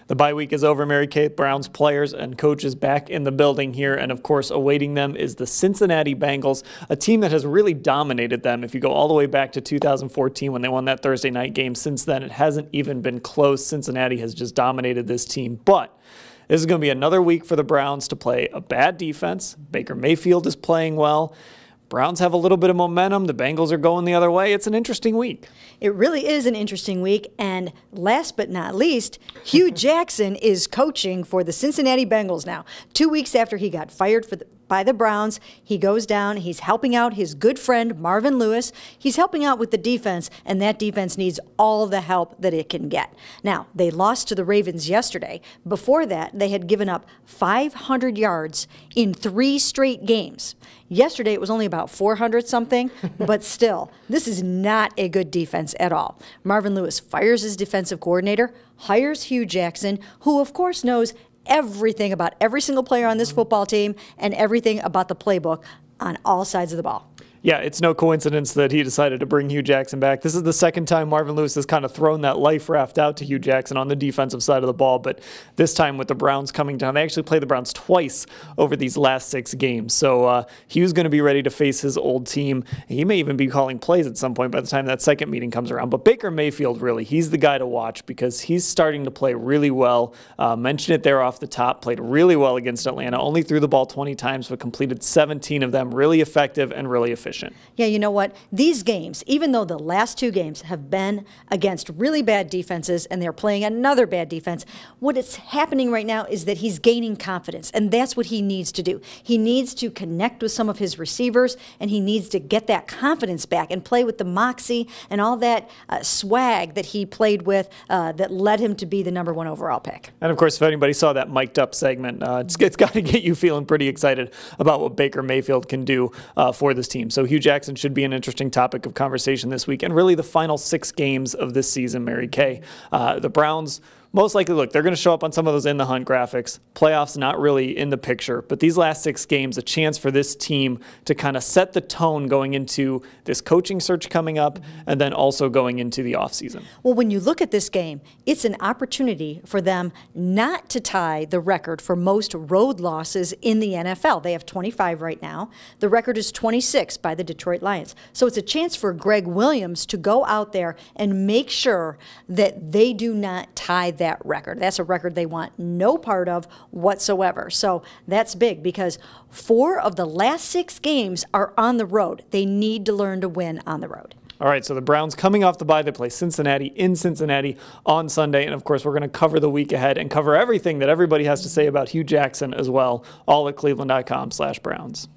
The bye week is over, Mary Kay. Browns players and coaches back in the building here, and of course awaiting them is the Cincinnati Bengals, a team that has really dominated them. If you go all the way back to 2014 when they won that Thursday night game, since then it hasn't even been close. Cincinnati has just dominated this team, but this is going to be another week for the Browns to play a bad defense. Baker Mayfield is playing well. Browns have a little bit of momentum. The Bengals are going the other way. It's an interesting week. It really is an interesting week. And last but not least, Hue Jackson is coaching for the Cincinnati Bengals now. 2 weeks after he got fired by the Browns, he goes down. He's helping out his good friend, Marvin Lewis. He's helping out with the defense, and that defense needs all the help that it can get. Now, they lost to the Ravens yesterday. Before that, they had given up 500 yards in 3 straight games. Yesterday, it was only about 400-something, but still, this is not a good defense at all. Marvin Lewis fires his defensive coordinator, hires Hue Jackson, who, of course, knows everything about every single player on this football team and everything about the playbook on all sides of the ball. Yeah, it's no coincidence that he decided to bring Hue Jackson back. This is the second time Marvin Lewis has kind of thrown that life raft out to Hue Jackson on the defensive side of the ball, but this time with the Browns coming down, they actually played the Browns twice over these last 6 games. So Hue's going to be ready to face his old team. He may even be calling plays at some point by the time that second meeting comes around. But Baker Mayfield, really, he's the guy to watch because he's starting to play really well. Mentioned it there off the top, played really well against Atlanta, only threw the ball 20 times, but completed 17 of them, really effective and really efficient. Yeah, you know what? These games, even though the last 2 games have been against really bad defenses and they're playing another bad defense, what is happening right now is that he's gaining confidence, and that's what he needs to do. He needs to connect with some of his receivers, and he needs to get that confidence back and play with the moxie and all that swag that he played with that led him to be the #1 overall pick. And of course, if anybody saw that mic'd up segment, it's got to get you feeling pretty excited about what Baker Mayfield can do for this team. So Hue Jackson should be an interesting topic of conversation this week, and really the final 6 games of this season, Mary Kay. The Browns most likely, look, they're going to show up on some of those in the hunt graphics. Playoffs not really in the picture, but these last 6 games, a chance for this team to kind of set the tone going into this coaching search coming up and then also going into the offseason. Well, when you look at this game, it's an opportunity for them not to tie the record for most road losses in the NFL. They have 25 right now. The record is 26 by the Detroit Lions. So it's a chance for Greg Williams to go out there and make sure that they do not tie that record. That's a record they want no part of whatsoever. So that's big because 4 of the last 6 games are on the road. They need to learn to win on the road. All right, so the Browns coming off the bye, they play Cincinnati in Cincinnati on Sunday. And, of course, we're going to cover the week ahead and cover everything that everybody has to say about Hue Jackson as well, all at cleveland.com/Browns.